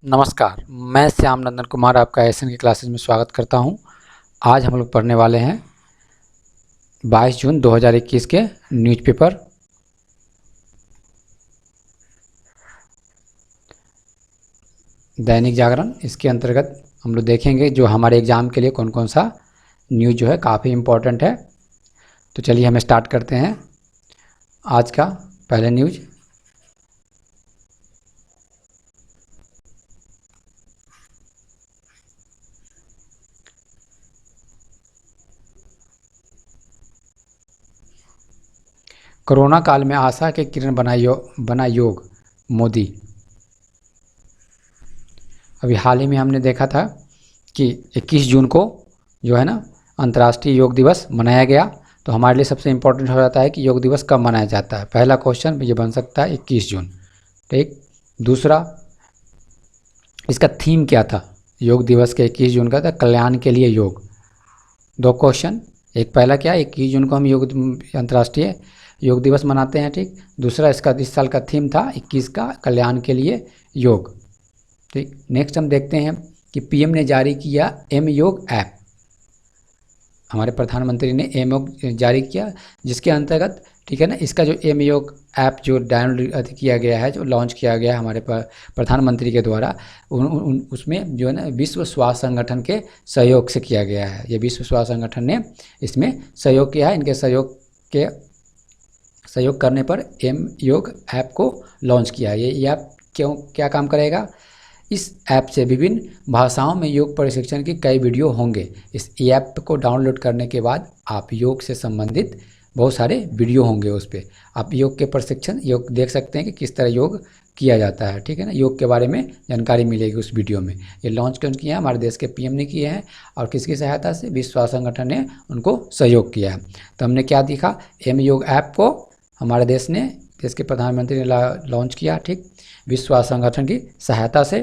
नमस्कार, मैं श्याम नंदन कुमार आपका एसएन की क्लासेस में स्वागत करता हूं। आज हम लोग पढ़ने वाले हैं 22 जून 2021 के न्यूज़पेपर दैनिक जागरण। इसके अंतर्गत हम लोग देखेंगे जो हमारे एग्ज़ाम के लिए कौन कौन सा न्यूज़ जो है काफ़ी इम्पोर्टेंट है। तो चलिए हम स्टार्ट करते हैं आज का पहला न्यूज़। कोरोना काल में आशा के किरण बना योग, मोदी। अभी हाल ही में हमने देखा था कि 21 जून को जो है ना अंतर्राष्ट्रीय योग दिवस मनाया गया। तो हमारे लिए सबसे इम्पोर्टेंट हो जाता है कि योग दिवस कब मनाया जाता है। पहला क्वेश्चन ये बन सकता है 21 जून, ठीक। दूसरा, इसका थीम क्या था? योग दिवस के 21 जून का था कल्याण के लिए योग। दो क्वेश्चन, एक पहला क्या, 21 जून को हम अंतर्राष्ट्रीय योग दिवस मनाते हैं, ठीक। दूसरा, इसका इस साल का थीम था 21 का कल्याण के लिए योग, ठीक। नेक्स्ट हम देखते हैं कि पीएम ने जारी किया एम योग ऐप। हमारे प्रधानमंत्री ने एम योग जारी किया, जिसके अंतर्गत, ठीक है ना, इसका जो एम योग ऐप जो डाउनलोड किया गया है, जो लॉन्च किया गया है हमारे प्रधानमंत्री के द्वारा, उसमें जो है ना विश्व स्वास्थ्य संगठन के सहयोग से किया गया है। ये विश्व स्वास्थ्य संगठन ने इसमें सहयोग किया है। इनके सहयोग करने पर एम योग ऐप को लॉन्च किया है। ये ऐप क्या काम करेगा? इस ऐप से विभिन्न भाषाओं में योग प्रशिक्षण की कई वीडियो होंगे। इस ऐप को डाउनलोड करने के बाद आप योग से संबंधित बहुत सारे वीडियो होंगे, उस पर आप योग के प्रशिक्षण योग देख सकते हैं कि किस तरह योग किया जाता है, ठीक है ना। योग के बारे में जानकारी मिलेगी उस वीडियो में। ये लॉन्च कौन किया है? हमारे देश के पीएम ने किए हैं। और किसकी सहायता से? विश्व स्वास्थ्य संगठन ने उनको सहयोग किया है। तो हमने क्या देखा? एम योग ऐप को हमारे देश के प्रधानमंत्री ने लॉन्च किया, ठीक, विश्व स्वास्थ्य संगठन की सहायता से,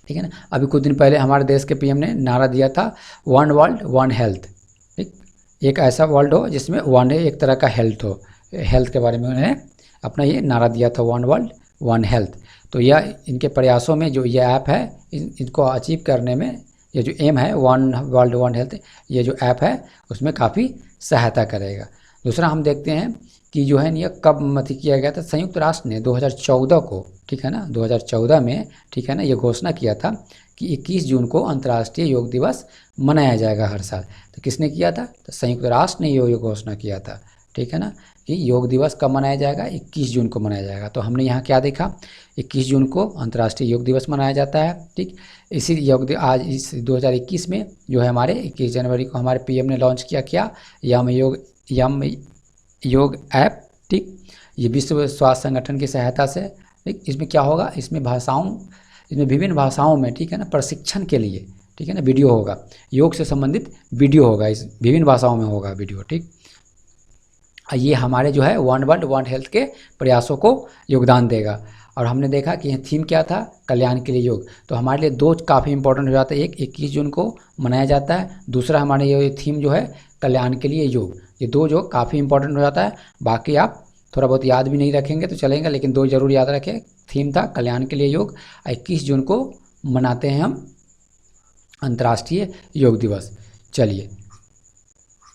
ठीक है ना। अभी कुछ दिन पहले हमारे देश के पीएम ने नारा दिया था वन वर्ल्ड वन हेल्थ, ठीक। एक ऐसा वर्ल्ड हो जिसमें वन एक तरह का हेल्थ हो, हेल्थ के बारे में उन्होंने अपना ये नारा दिया था, वन वर्ल्ड वन हेल्थ। तो यह इनके प्रयासों में जो ये ऐप है, इनको अचीव करने में ये जो एम है वन वर्ल्ड वन हेल्थ, ये जो ऐप है उसमें काफ़ी सहायता करेगा। दूसरा हम देखते हैं कि जो है ये कब किया गया था? संयुक्त राष्ट्र ने 2014 को, ठीक है ना, 2014 में, ठीक है ना, ये घोषणा किया था कि 21 जून को अंतर्राष्ट्रीय योग दिवस मनाया जाएगा हर साल। तो किसने किया था? तो संयुक्त राष्ट्र ने ये घोषणा किया था, ठीक है ना, कि योग दिवस कब मनाया जाएगा? 21 जून को मनाया जाएगा। तो हमने यहाँ क्या देखा? 21 जून को अंतर्राष्ट्रीय योग दिवस मनाया जाता है, ठीक। इसी आज इस 2021 में जो है हमारे 21 जनवरी को हमारे पीएम ने लॉन्च किया क्या? यम योग ऐप, ठीक। ये विश्व स्वास्थ्य संगठन की सहायता से, ठीक। इसमें क्या होगा? इसमें विभिन्न भाषाओं में, ठीक है ना, प्रशिक्षण के लिए, ठीक है ना, वीडियो होगा, योग से संबंधित वीडियो होगा, इस विभिन्न भाषाओं में होगा वीडियो, ठीक। ये हमारे जो है वन वर्ल्ड वन हेल्थ के प्रयासों को योगदान देगा। और हमने देखा कि यह थीम क्या था? कल्याण के लिए योग। तो हमारे लिए दो काफ़ी इंपॉर्टेंट हो जाता है, एक 21 जून को मनाया जाता है, दूसरा हमारे ये थीम जो है कल्याण के लिए योग। ये दो जो काफ़ी इंपॉर्टेंट हो जाता है। बाकी आप थोड़ा बहुत याद भी नहीं रखेंगे तो चलेंगे, लेकिन दो जरूर याद रखें। थीम था कल्याण के लिए योग। 21 जून को मनाते हैं हम अंतर्राष्ट्रीय योग दिवस। चलिए,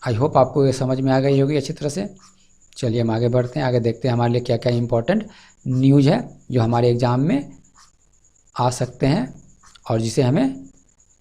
आई होप आपको ये समझ में आ गई होगी अच्छी तरह से। चलिए हम आगे बढ़ते हैं, आगे देखते हैं हमारे लिए क्या क्या इंपॉर्टेंट न्यूज़ है जो हमारे एग्ज़ाम में आ सकते हैं और जिसे हमें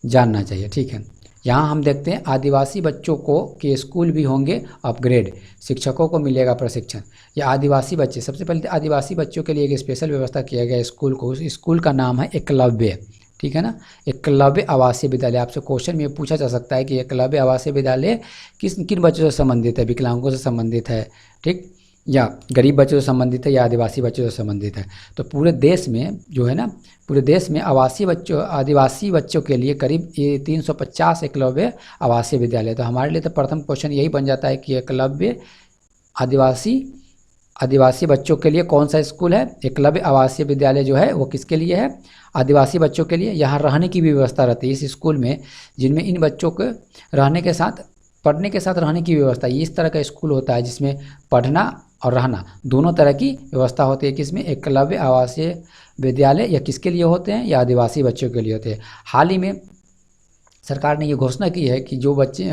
जानना चाहिए, ठीक है। यहाँ हम देखते हैं आदिवासी बच्चों के स्कूल भी होंगे अपग्रेड, शिक्षकों को मिलेगा प्रशिक्षण। ये आदिवासी बच्चे, सबसे पहले आदिवासी बच्चों के लिए एक स्पेशल व्यवस्था किया गया स्कूल को। उस स्कूल का नाम है एकलव्य, ठीक है ना, एकलव्य आवासीय विद्यालय। आपसे क्वेश्चन में पूछा जा सकता है कि एकलव्य आवासीय विद्यालय किन बच्चों से संबंधित है? विकलांगों से संबंधित है, ठीक, या गरीब बच्चों से संबंधित है, या आदिवासी बच्चों से संबंधित है? तो पूरे देश में जो है ना, पूरे देश में आदिवासी बच्चों के लिए करीब 350 एकलव्य आवासीय विद्यालय। तो हमारे लिए तो प्रथम क्वेश्चन यही बन जाता है कि एकलव्य आदिवासी बच्चों के लिए कौन सा स्कूल है? एकलव्य आवासीय विद्यालय जो है वो किसके लिए है? आदिवासी बच्चों के लिए। यहाँ रहने की भी व्यवस्था रहती है इस स्कूल में, जिनमें इन बच्चों को रहने के साथ पढ़ने के साथ रहने की व्यवस्था। ये इस तरह का स्कूल होता है जिसमें पढ़ना और रहना दोनों तरह की व्यवस्था होती है। किसमें? एकलव्य आवासीय विद्यालय या किसके लिए होते हैं? या आदिवासी बच्चों के लिए होते हैं। हाल ही में सरकार ने ये घोषणा की है कि जो बच्चे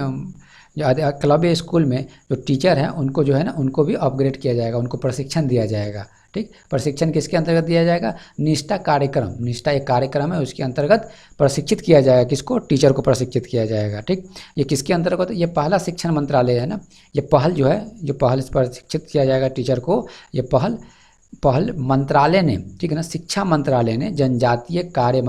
जो एकलव्य स्कूल में जो टीचर हैं उनको जो है ना उनको भी अपग्रेड किया जाएगा, उनको प्रशिक्षण दिया जाएगा। ठीक, प्रशिक्षण किसके अंतर्गत दिया जाएगा? निष्ठा कार्यक्रम, निष्ठा एक कार्यक्रम है, उसके अंतर्गत प्रशिक्षित किया जाएगा। किसको? टीचर को प्रशिक्षित किया जाएगा। ठीक, ये किसके अंतर्गत? ये पहला शिक्षण मंत्रालय है ना, ये पहल जो है, जो पहल प्रशिक्षित किया जाएगा टीचर को, ये पहल मंत्रालय ने, ठीक है ना, शिक्षा मंत्रालय ने जनजातीय कार्य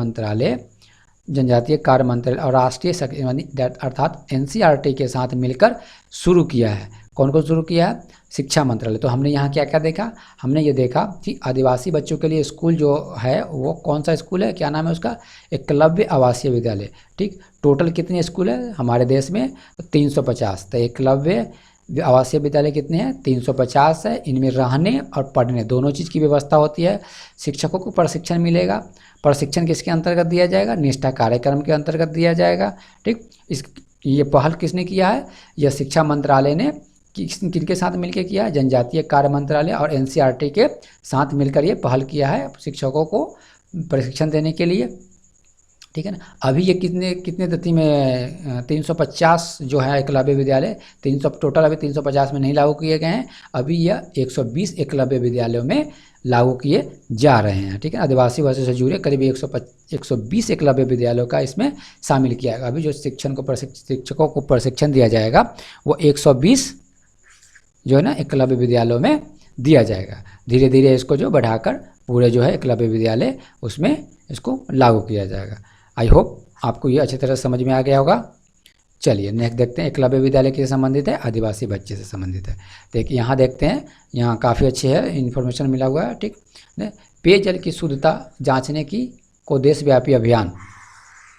मंत्रालय और राष्ट्रीय अर्थात एनसीईआरटी के साथ मिलकर शुरू किया है। कौन कौन शुरू किया है? शिक्षा मंत्रालय। तो हमने यहाँ क्या क्या देखा? हमने ये देखा कि आदिवासी बच्चों के लिए स्कूल जो है वो कौन सा स्कूल है, क्या नाम है उसका? एकलव्य आवासीय विद्यालय। ठीक, टोटल कितने स्कूल है हमारे देश में? 350। तो एकलव्य आवासीय विद्यालय कितने हैं? 350 है। इनमें रहने और पढ़ने दोनों चीज़ की व्यवस्था होती है। शिक्षकों को प्रशिक्षण मिलेगा। प्रशिक्षण किसके अंतर्गत दिया जाएगा? निष्ठा कार्यक्रम के अंतर्गत दिया जाएगा। ठीक, ये पहल किसने किया है? यह शिक्षा मंत्रालय ने किनके साथ मिलकर किया है? जनजातीय कार्य मंत्रालय और एनसीईआरटी के साथ मिलकर ये पहल किया है शिक्षकों को प्रशिक्षण देने के लिए। ठीक है ना। अभी ये कितने तिथि में 350 जो है एकलव्य विद्यालय, 300 टोटल अभी 350 में नहीं लागू किए गए हैं। अभी यह 120 एकलव्य विद्यालयों में लागू किए जा रहे हैं। ठीक है, आदिवासी भाषा से जुड़े करीब 120 एकलव्य विद्यालयों का इसमें शामिल किया गया। अभी जो शिक्षकों को प्रशिक्षण दिया जाएगा वो 120 जो है ना एकलव्य विद्यालयों में दिया जाएगा। धीरे धीरे इसको जो बढ़ाकर पूरे जो है एकलव्य विद्यालय उसमें इसको लागू किया जाएगा। आई होप आपको ये अच्छी तरह समझ में आ गया होगा। चलिए नेक्स्ट देखते हैं, एकलव्य विद्यालय किससे संबंधित है? आदिवासी बच्चे से संबंधित है। देखिए यहाँ देखते हैं, यहाँ काफ़ी अच्छी है इन्फॉर्मेशन मिला हुआ है। ठीक, पेयजल की शुद्धता जांचने को देशव्यापी अभियान।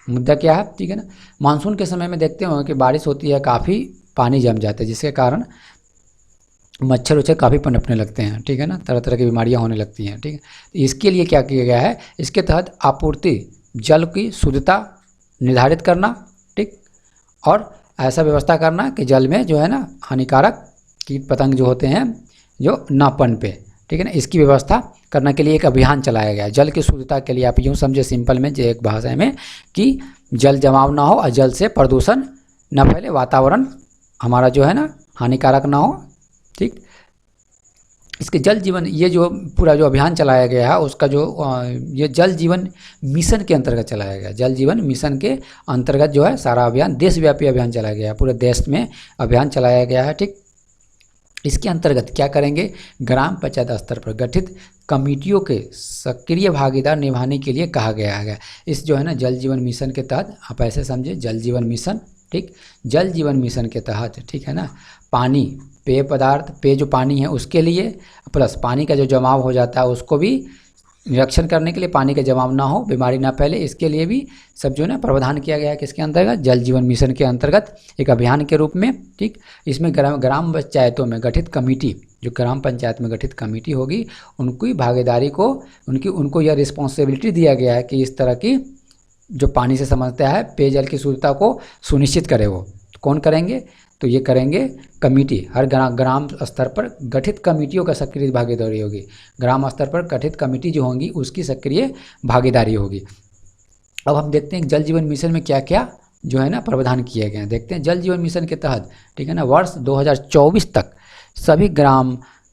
मुद्दा क्या है? ठीक है ना, मानसून के समय में देखते हो कि बारिश होती है, काफ़ी पानी जम जाता है, जिसके कारण मच्छर उच्छर काफ़ी पनपने लगते हैं। ठीक है ना, तरह तरह की बीमारियां होने लगती हैं। ठीक है, तो इसके लिए क्या किया गया है? इसके तहत आपूर्ति जल की शुद्धता निर्धारित करना, ठीक, और ऐसा व्यवस्था करना कि जल में जो है ना हानिकारक कीट पतंग जो होते हैं जो ना पनपे। ठीक है ना, इसकी व्यवस्था करने के लिए एक अभियान चलाया गया है। जल की शुद्धता के लिए आप यूँ समझे सिंपल में, जो एक भाषा में, कि जल जमाव ना हो और जल से प्रदूषण न फैले, वातावरण हमारा जो है ना हानिकारक ना हो। ठीक, इसके जल जीवन, ये जो पूरा जो अभियान चलाया गया है उसका जो ये जल जीवन मिशन के अंतर्गत चलाया गया। जल जीवन मिशन के अंतर्गत जो है सारा अभियान, देशव्यापी अभियान चलाया गया है, पूरे देश में अभियान चलाया गया है। ठीक, इसके अंतर्गत क्या करेंगे? ग्राम पंचायत स्तर पर गठित कमेटियों के सक्रिय भागीदार निभाने के लिए कहा गया है। इस जो है ना जल जीवन मिशन के तहत आप ऐसे समझे, जल जीवन मिशन। ठीक, जल जीवन मिशन के तहत, ठीक है ना, पानी, पेय पदार्थ, पेय जो पानी है उसके लिए, प्लस पानी का जो जमाव हो जाता है उसको भी निरीक्षण करने के लिए, पानी का जमाव ना हो, बीमारी ना फैले, इसके लिए भी सब जो है ना प्रावधान किया गया है। किसके अंतर्गत? जल जीवन मिशन के अंतर्गत एक अभियान के रूप में। ठीक, इसमें ग्राम पंचायतों में गठित कमेटी, जो ग्राम पंचायत में गठित कमेटी होगी, उनकी भागीदारी को, उनको यह रिस्पॉन्सिबिलिटी दिया गया है कि इस तरह की जो पानी से समझता है पेयजल की शुद्धता को सुनिश्चित करे। वो कौन करेंगे? तो ये करेंगे कमेटी, हर ग्राम स्तर पर गठित कमेटियों का सक्रिय भागीदारी होगी। ग्राम स्तर पर गठित कमेटी जो होंगी उसकी सक्रिय भागीदारी होगी। अब हम देखते हैं जल जीवन मिशन में क्या क्या जो है ना प्रावधान किए गए हैं। देखते हैं जल जीवन मिशन के तहत, ठीक है ना, वर्ष 2024 तक सभी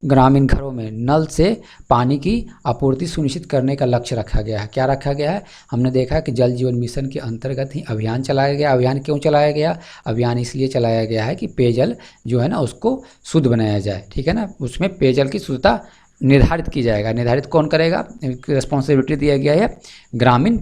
ग्रामीण घरों में नल से पानी की आपूर्ति सुनिश्चित करने का लक्ष्य रखा गया है। क्या रखा गया है? हमने देखा कि जल जीवन मिशन के अंतर्गत ही अभियान चलाया गया। अभियान क्यों चलाया गया? अभियान इसलिए चलाया गया है कि पेयजल जो है ना उसको शुद्ध बनाया जाए। ठीक है ना, उसमें पेयजल की शुद्धता निर्धारित की जाएगा। निर्धारित कौन करेगा? रिस्पॉन्सिबिलिटी दिया गया है ग्रामीण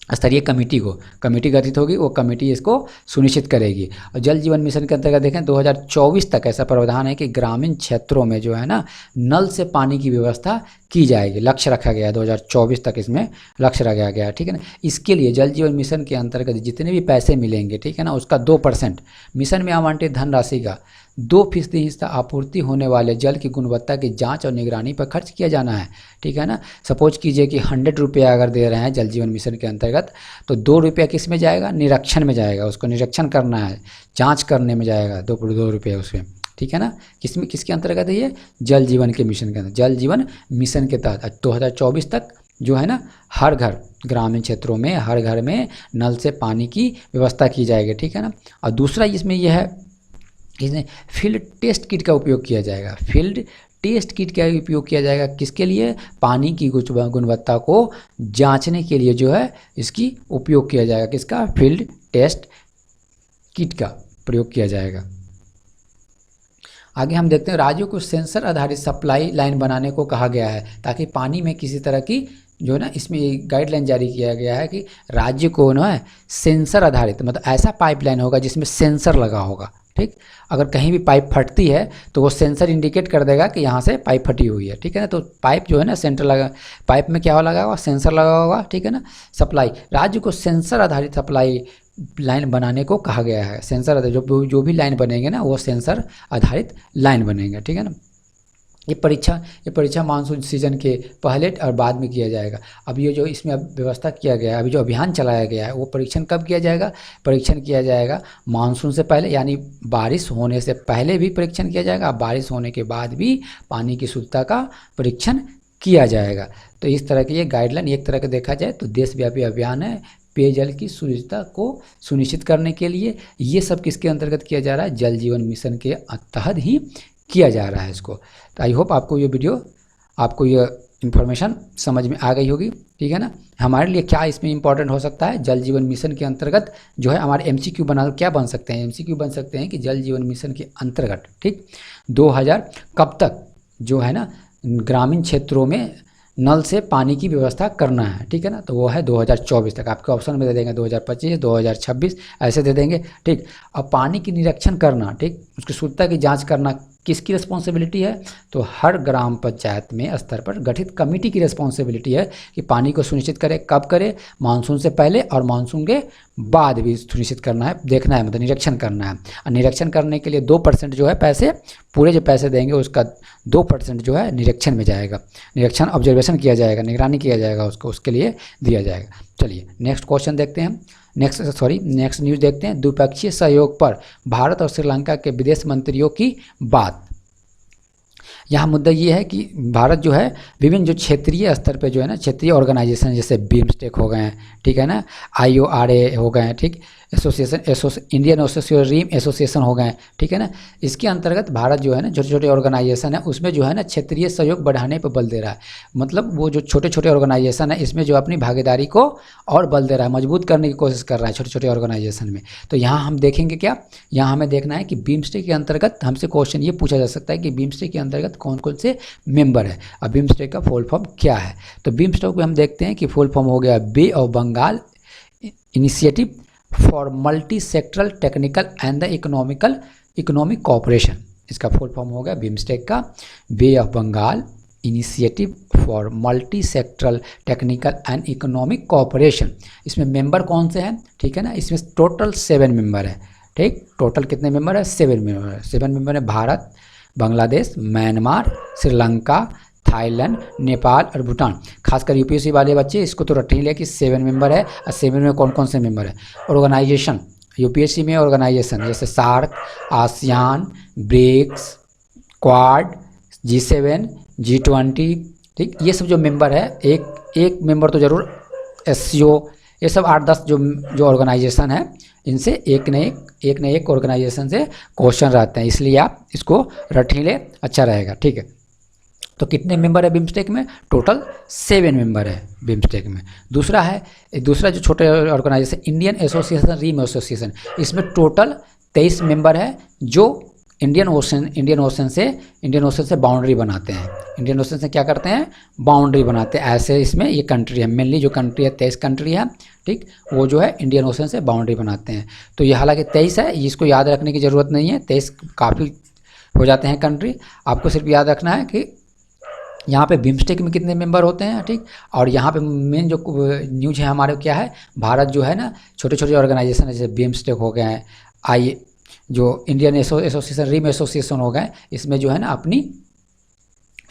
स्तरीय कमेटी को। कमेटी गठित होगी, वो कमेटी इसको सुनिश्चित करेगी। और जल जीवन मिशन के अंतर्गत देखें 2024 तक ऐसा प्रावधान है कि ग्रामीण क्षेत्रों में जो है ना नल से पानी की व्यवस्था की जाएगी। लक्ष्य रखा गया है 2024 तक, इसमें लक्ष्य रखा गया है। ठीक है ना, इसके लिए जल जीवन मिशन के अंतर्गत जितने भी पैसे मिलेंगे, ठीक है ना, उसका 2% मिशन में आवंटित धनराशि का 2% हिस्सा आपूर्ति होने वाले जल की गुणवत्ता की जांच और निगरानी पर खर्च किया जाना है। ठीक है ना, सपोज कीजिए कि 100 रुपया अगर दे रहे हैं जल जीवन मिशन के अंतर्गत, तो 2 रुपया किस में जाएगा? निरीक्षण में जाएगा। उसको निरीक्षण करना है, जांच करने में जाएगा 2 रुपये उसमें। ठीक है ना। किसके अंतर्गत है ये? जल जीवन के मिशन के अंदर, जल जीवन मिशन के तहत 2024 तक जो है ना हर घर, ग्रामीण क्षेत्रों में हर घर में नल से पानी की व्यवस्था की जाएगी, ठीक है ना। और दूसरा इसमें यह है, इसमें फील्ड टेस्ट किट का उपयोग किया जाएगा। फील्ड टेस्ट किट का उपयोग किया जाएगा किसके लिए? पानी की गुणवत्ता को जांचने के लिए जो है इसकी उपयोग किया जाएगा। किसका? फील्ड टेस्ट किट का प्रयोग किया जाएगा। आगे हम देखते हैं राज्यों को सेंसर आधारित सप्लाई लाइन बनाने को कहा गया है, ताकि पानी में किसी तरह की जो है ना, इसमें गाइडलाइन जारी किया गया है कि राज्य को ना सेंसर आधारित, मतलब ऐसा पाइपलाइन होगा जिसमें सेंसर लगा होगा, ठीक। अगर कहीं भी पाइप फटती है तो वो सेंसर इंडिकेट कर देगा कि यहाँ से पाइप फटी हुई है, ठीक है ना। तो पाइप जो है ना सेंटर लगा, पाइप में क्या लगा होगा? सेंसर लगा होगा, ठीक है ना। सप्लाई, राज्य को सेंसर आधारित सप्लाई लाइन बनाने को कहा गया है। सेंसर आधारित जो भी लाइन बनेंगे ना वो सेंसर आधारित लाइन बनेंगे, ठीक है ना। ये परीक्षा मानसून सीजन के पहले और बाद में किया जाएगा। अब ये जो इसमें अब व्यवस्था किया गया है, अभी जो अभियान चलाया गया है, वो परीक्षण कब किया जाएगा? परीक्षण किया जाएगा मानसून से पहले, यानी बारिश होने से पहले भी परीक्षण किया जाएगा, बारिश होने के बाद भी पानी की शुद्धता का परीक्षण किया जाएगा। तो इस तरह की ये गाइडलाइन एक तरह का देखा जाए तो देशव्यापी अभियान है पेयजल की शुद्धता को सुनिश्चित करने के लिए। ये सब किसके अंतर्गत किया जा रहा है? जल जीवन मिशन के तहत ही किया जा रहा है इसको। तो आई होप आपको ये वीडियो, आपको ये इन्फॉर्मेशन समझ में आ गई होगी, ठीक है ना। हमारे लिए क्या इसमें इंपॉर्टेंट हो सकता है? जल जीवन मिशन के अंतर्गत जो है हमारे एमसीक्यू बना, क्या बन सकते हैं? एमसीक्यू बन सकते हैं कि जल जीवन मिशन के अंतर्गत, ठीक, 2000 कब तक जो है ना ग्रामीण क्षेत्रों में नल से पानी की व्यवस्था करना है, ठीक है ना। तो वो है 2024 तक। आपके ऑप्शन में दे देंगे 2025, 2026 ऐसे दे देंगे, ठीक। अब पानी की निरीक्षण करना, ठीक, उसकी शुद्धता की जांच करना किसकी रिस्पॉन्सिबिलिटी है? तो हर ग्राम पंचायत में स्तर पर गठित कमेटी की रिस्पॉन्सिबिलिटी है कि पानी को सुनिश्चित करे। कब करे? मानसून से पहले और मानसून के बाद भी सुनिश्चित करना है, देखना है, मतलब निरीक्षण करना है। और निरीक्षण करने के लिए 2% जो है पैसे, पूरे जो पैसे देंगे उसका 2% जो है निरीक्षण में जाएगा, निरीक्षण ऑब्जर्वेशन किया जाएगा, निगरानी किया जाएगा, उसको उसके लिए दिया जाएगा। चलिए नेक्स्ट क्वेश्चन देखते हैं, नेक्स्ट न्यूज़ देखते हैं। द्विपक्षीय सहयोग पर भारत और श्रीलंका के विदेश मंत्रियों की बात। यहाँ मुद्दा ये है कि भारत जो है विभिन्न जो क्षेत्रीय स्तर पे जो है ना, क्षेत्रीय ऑर्गेनाइजेशन जैसे बिम्स्टेक हो गए हैं, ठीक है ना, IORA हो गए हैं, ठीक, इंडियन ओशियन रीम एसोसिएशन हो गए हैं, ठीक है ना। इसके अंतर्गत भारत जो है ना छोटे छोटे ऑर्गेनाइजेशन है उसमें जो है ना क्षेत्रीय सहयोग बढ़ाने पर बल दे रहा है। मतलब वो जो छोटे छोटे ऑर्गेनाइजेशन है इसमें जो अपनी भागीदारी को और बल दे रहा है, मजबूत करने की कोशिश कर रहा है छोटे छोटे ऑर्गेनाइजेशन में। तो यहाँ हम देखेंगे क्या, यहाँ हमें देखना है कि बिम्स्टेक के अंतर्गत हमसे क्वेश्चन ये पूछा जा सकता है कि बिम्स्टेक के अंतर्गत कौन कौन से मेंबर है और बिम्स्टेक का फुल फॉर्म क्या है। तो बिम्स्टेक में हम देखते हैं कि फुल फॉर्म हो गया bay of Bengal initiative for multi sectoral technical and the economic cooperation. इसका फुल फॉर्म हो गया बिम्स्टेक का bay of Bengal initiative for multi sectoral technical and economic cooperation. इसमें मेंबर कौन से हैं, ठीक है ना, इसमें टोटल 7 मेंबर है, ठीक। टोटल कितने मेंबर है? 7 मेंबर है। 7 मेंबर है भारत, बांग्लादेश, म्यांमार, श्रीलंका, थाईलैंड, नेपाल और भूटान। खासकर यूपीएससी वाले बच्चे इसको तो रट ही ले कि 7 मेंबर है। और 7 में कौन कौन से मेंबर है? ऑर्गेनाइजेशन, यूपीएससी में ऑर्गेनाइजेशन जैसे SAARC, ASEAN, BRICS, Quad, G7, G20, ठीक, ये सब जो मेंबर है, एक मेंबर तो जरूर SCO, ये सब 8-10 जो ऑर्गेनाइजेशन है इनसे एक न एक ऑर्गेनाइजेशन से क्वेश्चन रहते हैं, इसलिए आप इसको रट ही ले, अच्छा रहेगा, ठीक है। तो कितने मेंबर है बिम्स्टेक में? टोटल 7 मेंबर है बिम्स्टेक में। दूसरा जो छोटे ऑर्गेनाइजेशन इंडियन एसोसिएशन रीम एसोसिएशन, इसमें टोटल 23 मेंबर है जो इंडियन ओशन से बाउंड्री बनाते हैं। इंडियन ओशन से क्या करते हैं? बाउंड्री बनाते हैं। ऐसे इसमें ये कंट्री है, मेनली जो कंट्री है 23 कंट्री है, ठीक, वो जो है इंडियन ओशन से बाउंड्री बनाते हैं। तो ये हालांकि 23 है, इसको याद रखने की ज़रूरत नहीं है, 23 काफ़ी हो जाते हैं कंट्री। आपको सिर्फ याद रखना है कि यहाँ पे बिम्स्टेक में कितने मेंबर होते हैं, ठीक। और यहाँ पे मेन जो न्यूज है हमारे क्या है, भारत जो है ना छोटे छोटे ऑर्गेनाइजेशन है जैसे बिम्स्टेक हो गए हैं, जो इंडियन एसोसिएशन रीम एसोसिएशन हो गए, इसमें जो है ना अपनी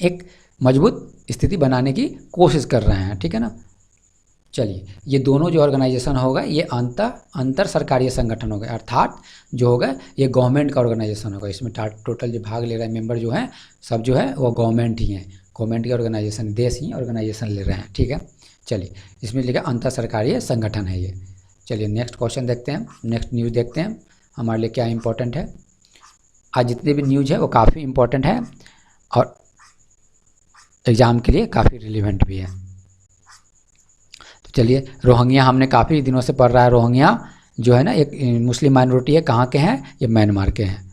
एक मजबूत स्थिति बनाने की कोशिश कर रहे हैं, ठीक है ना। चलिए, ये दोनों जो ऑर्गेनाइजेशन होगा ये अंतर सरकारीय संगठन होगा, अर्थात जो होगा ये गवर्नमेंट का ऑर्गेनाइजेशन होगा। इसमें टोटल जो भाग ले रहे हैं मेंबर जो हैं सब जो है वो गवर्नमेंट ही हैं, गवर्नमेंट के ऑर्गेनाइजेशन, देश ही ऑर्गेनाइजेशन ले रहे हैं, ठीक है। चलिए, इसमें लिखा अंतर सरकारीय संगठन है ये। चलिए नेक्स्ट क्वेश्चन देखते हैं, नेक्स्ट न्यूज़ देखते हैं हमारे लिए क्या इंपॉर्टेंट है। आज जितने भी न्यूज़ है वो काफ़ी इंपॉर्टेंट है और एग्ज़ाम के लिए काफ़ी रिलेवेंट भी है। तो चलिए, रोहिंग्या हमने काफ़ी दिनों से पढ़ रहा है। रोहिंग्या जो है ना एक मुस्लिम माइनॉरिटी है, कहाँ के हैं, ये म्यांमार के हैं।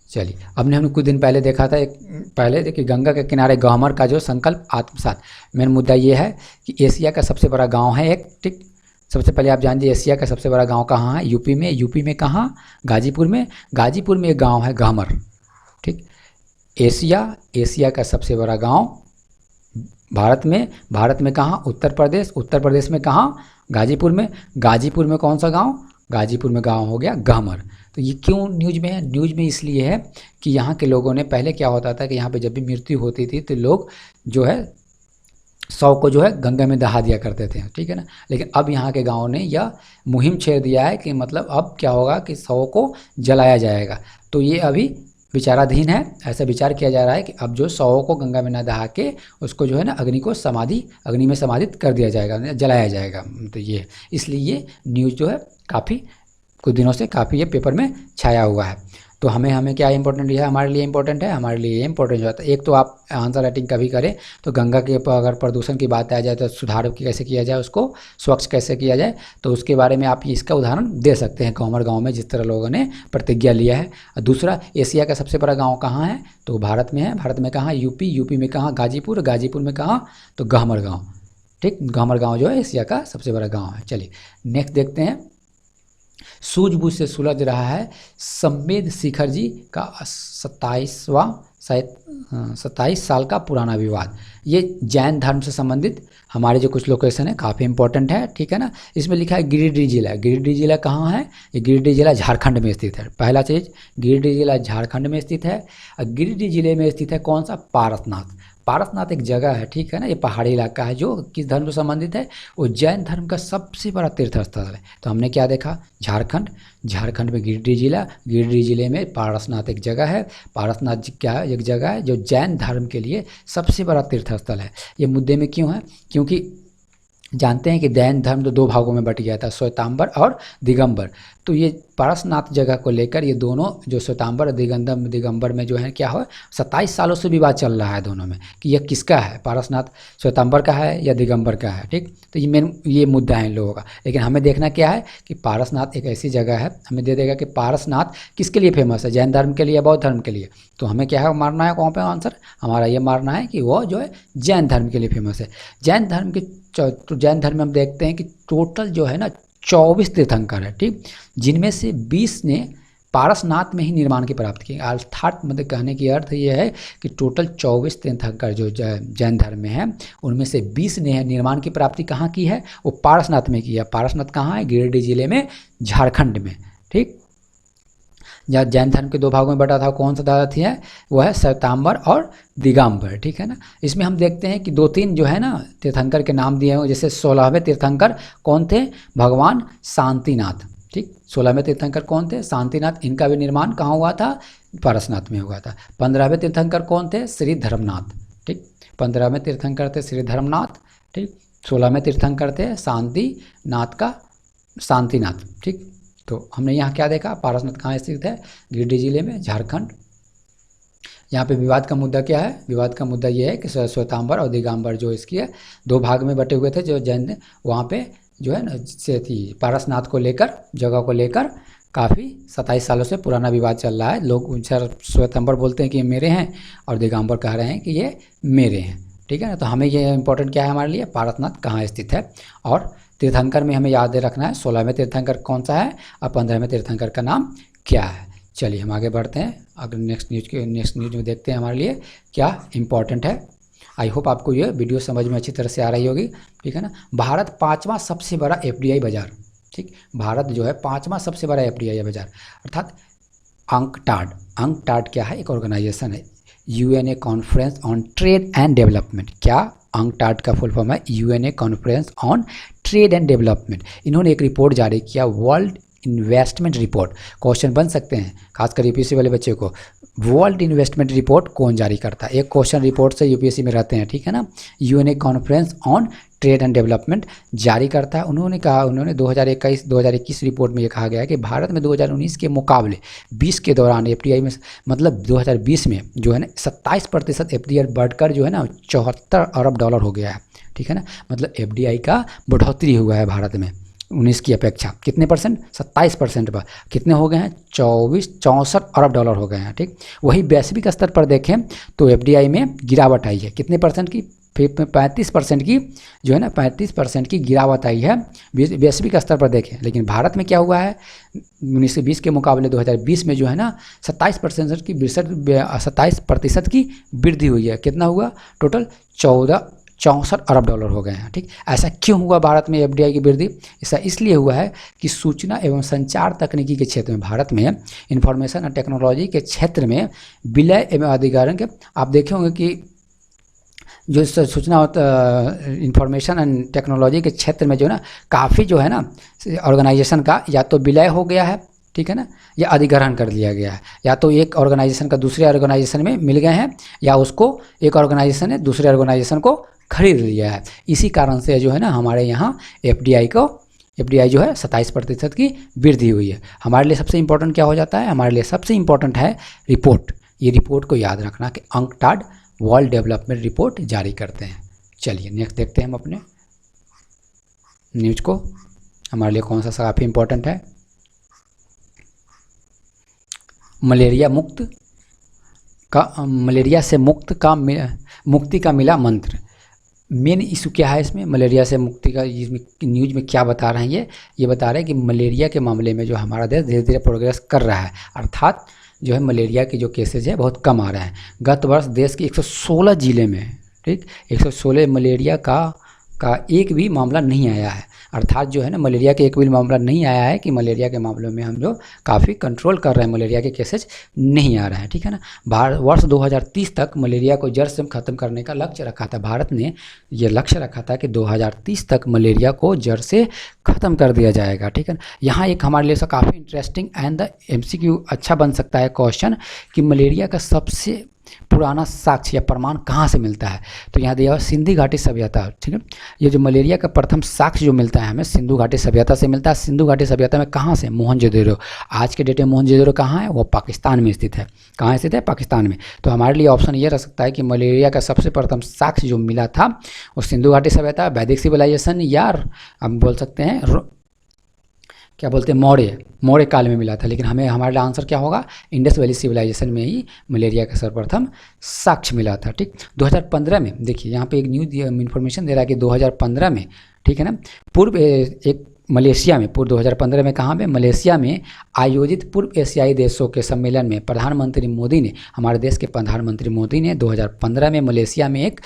चलिए, हमने कुछ दिन पहले देखा था, एक पहले देखिए गंगा के किनारे गहमर का जो संकल्प आत्मसात, मेन मुद्दा ये है कि एशिया का सबसे बड़ा गांव है एक, ठीक। सबसे पहले आप जान लीजिए एशिया का सबसे बड़ा गांव कहाँ है, यूपी में। यूपी में कहाँ, गाजीपुर में। गाजीपुर में एक गांव है गहमर, ठीक। एशिया का सबसे बड़ा गांव भारत में कहाँ, उत्तर प्रदेश में कहाँ, गाजीपुर में। गाजीपुर में कौन सा गांव, गाजीपुर में गांव हो गया गहमर। तो ये क्यों न्यूज़ में है, न्यूज़ में इसलिए है कि यहाँ के लोगों ने, पहले क्या होता था कि यहाँ पे जब भी मृत्यु होती थी तो लोग जो है शव को जो है गंगा में दहा दिया करते थे, ठीक है ना। लेकिन अब यहाँ के गांव ने यह मुहिम छेड़ दिया है कि मतलब अब क्या होगा कि शव को जलाया जाएगा। तो ये अभी विचाराधीन है, ऐसा विचार किया जा रहा है कि अब जो शवों को गंगा में न दहा के उसको जो है ना अग्नि में समाधित कर दिया जाएगा, जलाया जाएगा। तो ये इसलिए ये न्यूज़ जो है काफ़ी कुछ दिनों से काफ़ी ये पेपर में छाया हुआ है। तो हमें क्या इंपॉर्टेंट है, हमारे लिए इंपॉर्टेंट है, हमारे लिए इंपॉर्टेंट जो है एक तो आप आंसर राइटिंग कभी करें तो गंगा के अगर प्रदूषण की बात आ जाए तो सुधार कैसे किया जाए, उसको स्वच्छ कैसे किया जाए, तो उसके बारे में आप इसका उदाहरण दे सकते हैं गहमर गाँव में जिस तरह लोगों ने प्रतिज्ञा लिया है। दूसरा, एशिया का सबसे बड़ा गाँव कहाँ है, तो भारत में है। भारत में कहाँ, यूपी में कहाँ, गाजीपुर में कहाँ, तो गहमर गाँव, ठीक। गहमर गाँव जो है एशिया का सबसे बड़ा गाँव है। चलिए नेक्स्ट देखते हैं। सूझबूझ से सुलझ रहा है संवेद शिखर जी का 27 साल का पुराना विवाद। ये जैन धर्म से संबंधित हमारे जो कुछ लोकेशन है काफ़ी इंपॉर्टेंट है, ठीक है ना। इसमें लिखा है गिरिडीह जिला। गिरिडीह जिला कहाँ है, ये गिरिडीह जिला झारखंड में स्थित है। पहला चीज़, गिरिडीह जिला झारखंड में स्थित है। और गिरिडीह जिले में स्थित है कौन सा, पारसनाथ। पारसनाथ एक जगह है, ठीक है ना, ये पहाड़ी इलाका है जो किस धर्म से संबंधित है, वो जैन धर्म का सबसे बड़ा तीर्थ स्थल है। तो हमने क्या देखा, झारखंड में गिरिडीह जिला, गिरिडीह जिले में पारसनाथ एक जगह है। पारसनाथ क्या है, एक जगह है जो जैन धर्म के लिए सबसे बड़ा तीर्थ स्थल है। ये मुद्दे में क्यों है, क्योंकि जानते हैं कि जैन धर्म तो 2 भागों में बट गया था, श्वेतांबर और दिगंबर। तो ये पारसनाथ जगह को लेकर ये दोनों जो श्वेतांबर और दिगंबर में जो है क्या हो, 27 सालों से विवाद चल रहा है दोनों में कि यह किसका है, पारसनाथ श्वेतांबर का है या दिगंबर का है, ठीक। तो ये मुद्दा है इन लोगों का। लेकिन हमें देखना क्या है कि पारसनाथ एक ऐसी जगह है, हमें दे देगा कि पारसनाथ किसके लिए फेमस है, जैन धर्म के लिए, बौद्ध धर्म के लिए। तो हमें क्या है मारना है, कौन पे आंसर हमारा ये मारना है कि वो जो है जैन धर्म के लिए फेमस है। जैन धर्म में हम देखते हैं कि टोटल जो है ना 24 तीर्थंकर है, ठीक। जिनमें से 20 ने पारसनाथ में ही निर्माण की प्राप्त की। अर्थात मतलब कहने की अर्थ ये है कि टोटल 24 तीर्थंकर जो जैन धर्म में है उनमें से 20 ने निर्माण की प्राप्ति कहाँ की है, वो पारसनाथ में की है। पारसनाथ कहाँ है, गिरिडीह जिले में, झारखंड में, ठीक। जहाँ जैन धर्म के 2 भागों में बटा था कौन सा दादा है, वो है श्वेतांबर और दिगंबर, ठीक है ना। इसमें हम देखते हैं कि 2-3 जो है ना तीर्थंकर के नाम दिए हुए, जैसे 16वें तीर्थंकर कौन थे, भगवान शांतिनाथ, ठीक। 16वें तीर्थंकर कौन थे, शांतिनाथ। इनका भी निर्माण कहाँ हुआ था, पारसनाथ में हुआ था। 15वें तीर्थंकर कौन थे, श्री धर्मनाथ, ठीक। 15वें तीर्थंकर थे श्री धर्मनाथ, ठीक। 16वें तीर्थंकर थे शांतिनाथ, ठीक। तो हमने यहाँ क्या देखा, पारसनाथ कहाँ स्थित है, गिरिडीह जिले में, झारखंड। यहाँ पे विवाद का मुद्दा क्या है, विवाद का मुद्दा ये है कि श्वेतांबर और दिगंबर जो इसकी है 2 भाग में बटे हुए थे जो जैन, वहाँ पे जो है ना से थी पारसनाथ को लेकर, जगह को लेकर काफ़ी 27 सालों से पुराना विवाद चल रहा है। लोग श्वेतांबर बोलते हैं कि ये मेरे हैं और दिगंबर कह रहे हैं कि ये मेरे हैं, ठीक है ना। तो हमें ये इंपॉर्टेंट क्या है हमारे लिए, पारसनाथ कहाँ स्थित है। और तीर्थंकर में हमें याद रखना है 16वें तीर्थंकर कौन सा है और 15वें तीर्थंकर का नाम क्या है। चलिए हम आगे बढ़ते हैं, अगर नेक्स्ट न्यूज़ में देखते हैं हमारे लिए क्या इंपॉर्टेंट है। आई होप आपको ये वीडियो समझ में अच्छी तरह से आ रही होगी, ठीक है ना। भारत 5वां सबसे बड़ा FDI बाजार, ठीक। भारत जो है 5वां सबसे बड़ा FDI बाजार, अर्थात अंकटाड क्या है, एक ऑर्गेनाइजेशन है, UNA conference on trade and development. क्या अंकटाड का फुल फॉर्म है UNA conference on trade and development. इन्होंने एक रिपोर्ट जारी किया, वर्ल्ड इन्वेस्टमेंट रिपोर्ट। क्वेश्चन बन सकते हैं खासकर यूपीएससी वाले बच्चे को, वर्ल्ड इन्वेस्टमेंट रिपोर्ट कौन जारी करता है? एक क्वेश्चन रिपोर्ट से यूपीएससी में रहते हैं, ठीक है ना। UNA conference on trade and development जारी करता है। उन्होंने 2021 रिपोर्ट में ये कहा गया है कि भारत में 2019 के मुकाबले 20 के दौरान एफडीआई में, मतलब 2020 में जो है ना 27% एफडीआई बढ़कर जो है ना 74 अरब डॉलर हो गया है, ठीक है ना। मतलब एफडीआई का बढ़ोतरी हुआ है भारत में 19 की अपेक्षा। कितने परसेंट? 27% पर कितने हो गए हैं? 64 अरब डॉलर हो गए हैं, ठीक। वही वैश्विक स्तर पर देखें तो एफडीआई में गिरावट आई है, कितने परसेंट की? 35% की जो है ना 35% की गिरावट आई है वैश्विक स्तर पर देखें। लेकिन भारत में क्या हुआ है? 1920 के मुकाबले 2020 में जो है ना 27% की वृद्धि हुई है। कितना हुआ? टोटल 64 अरब डॉलर हो गए हैं, ठीक। ऐसा क्यों हुआ भारत में एफडीआई की वृद्धि? ऐसा इसलिए हुआ है कि सूचना एवं संचार तकनीकी के क्षेत्र में, भारत में इंफॉर्मेशन और टेक्नोलॉजी के क्षेत्र में विलय एवं अधिग्रहण के, आप देखे होंगे कि जो सूचना इंफॉर्मेशन एंड टेक्नोलॉजी के क्षेत्र में जो है ना काफ़ी जो है ना ऑर्गेनाइजेशन का या तो विलय हो गया है, ठीक है ना, या अधिग्रहण कर लिया गया है। या तो एक ऑर्गेनाइजेशन का दूसरे ऑर्गेनाइजेशन में मिल गए हैं, या उसको एक ऑर्गेनाइजेशन ने दूसरे ऑर्गेनाइजेशन को खरीद लिया है। इसी कारण से जो है ना हमारे यहाँ एफडीआई जो है 27% की वृद्धि हुई है। हमारे लिए सबसे इम्पोर्टेंट क्या हो जाता है? हमारे लिए सबसे इम्पोर्टेंट है रिपोर्ट। ये रिपोर्ट को याद रखना कि अंकटाड वर्ल्ड डेवलपमेंट रिपोर्ट जारी करते हैं। चलिए नेक्स्ट देखते हैं हम अपने न्यूज को, हमारे लिए कौन सा काफ़ी इम्पोर्टेंट है। मलेरिया से मुक्ति का मिला मंत्र। मेन इशू क्या है इसमें? मलेरिया से मुक्ति का न्यूज में क्या बता रहे हैं? ये बता रहे हैं कि मलेरिया के मामले में जो हमारा देश धीरे धीरे प्रोग्रेस कर रहा है, अर्थात जो है मलेरिया के जो केसेज है बहुत कम आ रहे हैं। गत वर्ष देश के 116 जिले में, ठीक, 116 मलेरिया का एक भी मामला नहीं आया है। अर्थात जो है ना मलेरिया के एक भी मामला नहीं आया है कि मलेरिया के मामलों में हम जो काफ़ी कंट्रोल कर रहे हैं, मलेरिया के केसेज नहीं आ रहे हैं, ठीक है ना। वर्ष 2030 तक मलेरिया को जड़ से ख़त्म करने का लक्ष्य रखा था। भारत ने ये लक्ष्य रखा था कि 2030 तक मलेरिया को जड़ से ख़त्म कर दिया जाएगा, ठीक है ना। यहाँ एक हमारे लिए काफ़ी इंटरेस्टिंग एंड द एमसीक्यू अच्छा बन सकता है क्वेश्चन कि मलेरिया का सबसे पुराना साक्ष्य या प्रमाण कहाँ से मिलता है? तो यहाँ दिया हुआ सिंधु घाटी सभ्यता, ठीक है। ये जो मलेरिया का प्रथम साक्ष्य जो मिलता है हमें सिंधु घाटी सभ्यता से मिलता है। सिंधु घाटी सभ्यता में कहाँ से? मोहनजोदड़ो। आज के डेट में मोहनजोदड़ो कहाँ है? वो पाकिस्तान में स्थित है। कहाँ स्थित है? पाकिस्तान में। तो हमारे लिए ऑप्शन ये रह सकता है कि मलेरिया का सबसे प्रथम साक्ष्य जो मिला था वो सिंधु घाटी सभ्यता, वैदिक सिविलाइजेशन, या हम बोल सकते हैं क्या बोलते हैं मौर्य काल में मिला था। लेकिन हमारे लिए आंसर क्या होगा? इंडस वैली सिविलाइजेशन में ही मलेरिया का सर्वप्रथम साक्ष्य मिला था, ठीक। 2015 में देखिए यहाँ पे एक न्यूज इन्फॉर्मेशन दे रहा है कि 2015 में, ठीक है ना, मलेशिया में 2015 में कहाँ पे? मलेशिया में आयोजित पूर्व एशियाई देशों के सम्मेलन में प्रधानमंत्री मोदी ने, हमारे देश के प्रधानमंत्री मोदी ने 2015 में मलेशिया में एक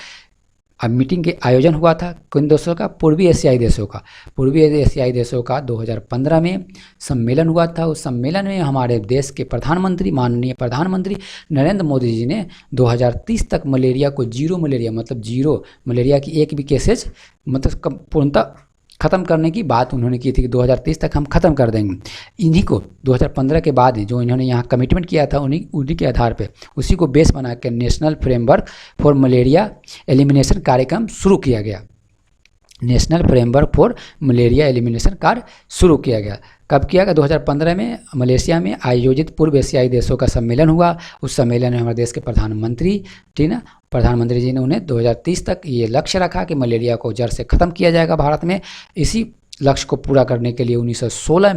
मीटिंग के आयोजन हुआ था। किन देशों का? पूर्वी एशियाई देशों का 2015 में सम्मेलन हुआ था। उस सम्मेलन में हमारे देश के माननीय प्रधानमंत्री नरेंद्र मोदी जी ने 2030 तक मलेरिया को जीरो मलेरिया की एक भी केसेज मतलब पूर्णतः ख़त्म करने की बात उन्होंने की थी कि 2030 तक हम ख़त्म कर देंगे। इन्हीं को 2015 के बाद जो इन्होंने यहाँ कमिटमेंट किया था उन्हीं के आधार पे उसी को बेस बना के national framework for malaria elimination कार्यक्रम शुरू किया गया। National framework for malaria elimination कार्य शुरू किया गया। कब किया गया? 2015 में मलेशिया में आयोजित पूर्व एशियाई देशों का सम्मेलन हुआ। उस सम्मेलन में हमारे देश के प्रधानमंत्री जी ने उन्हें 2030 तक ये लक्ष्य रखा कि मलेरिया को जड़ से ख़त्म किया जाएगा भारत में। इसी लक्ष्य को पूरा करने के लिए 2016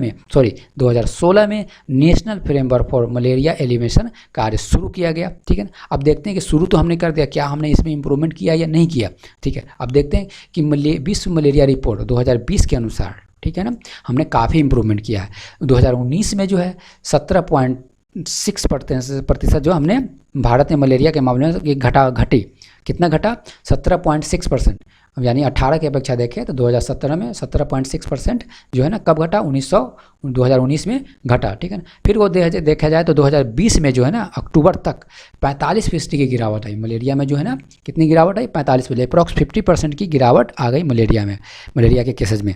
में national framework for malaria elimination कार्य शुरू किया गया, ठीक है ना। अब देखते हैं कि शुरू तो हमने कर दिया, क्या हमने इसमें इम्प्रूवमेंट किया या नहीं किया, ठीक है। अब देखते हैं कि विश्व मलेरिया रिपोर्ट 2020 के अनुसार, ठीक है ना, हमने काफ़ी इम्प्रूवमेंट किया है। 2019 में जो है 17.6% जो हमने भारत में मलेरिया के मामले में घटी। कितना घटा? 17.6%। यानी 18 की अपेक्षा देखें तो 2017 में 17.6% जो है ना कब घटा, 2019 में घटा, ठीक है ना। फिर वो देखा जाए तो 2020 में जो है ना अक्टूबर तक 45% की गिरावट आई मलेरिया में, जो है ना कितनी गिरावट आई, 45%, अप्रॉक्स 50% की गिरावट आ गई मलेरिया में, मलेरिया के केसेज में।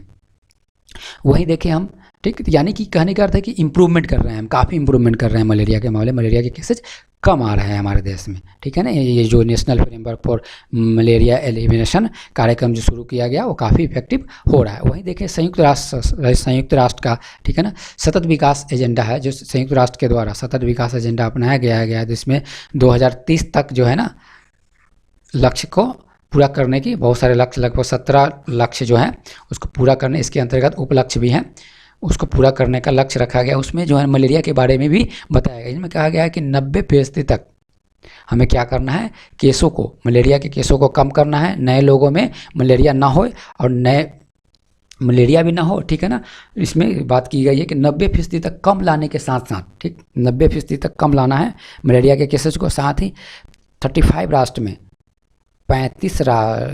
वहीं देखें हम, ठीक, यानी कि कहने का अर्थ है कि इम्प्रूवमेंट कर रहे हैं हम, काफ़ी इम्प्रूवमेंट कर रहे हैं मलेरिया के मामले, मलेरिया के केसेज कम आ रहे हैं हमारे देश में, ठीक है ना। ये जो national framework for malaria elimination कार्यक्रम जो शुरू किया गया वो काफ़ी इफेक्टिव हो रहा है। वहीं देखें संयुक्त राष्ट्र का, ठीक है ना, सतत विकास एजेंडा है, जो संयुक्त राष्ट्र के द्वारा सतत विकास एजेंडा अपनाया गया है, जिसमें 2030 तक जो है ना लक्ष्य को पूरा करने की बहुत सारे लक्ष्य, लगभग 17 लक्ष्य जो हैं उसको पूरा करने, इसके अंतर्गत उपलक्ष्य भी हैं, उसको पूरा करने का लक्ष्य रखा गया। उसमें जो है मलेरिया के बारे में भी बताया गया, इसमें कहा गया है कि 90% तक हमें क्या करना है, केसों को, मलेरिया के केसों को कम करना है, नए लोगों में मलेरिया ना हो और नए मलेरिया भी ना हो, ठीक है ना। इसमें बात की गई है कि 90% तक कम लाने के साथ साथ, ठीक, 90% तक कम लाना है मलेरिया के केसेस को, साथ ही 35 राष्ट्र में 35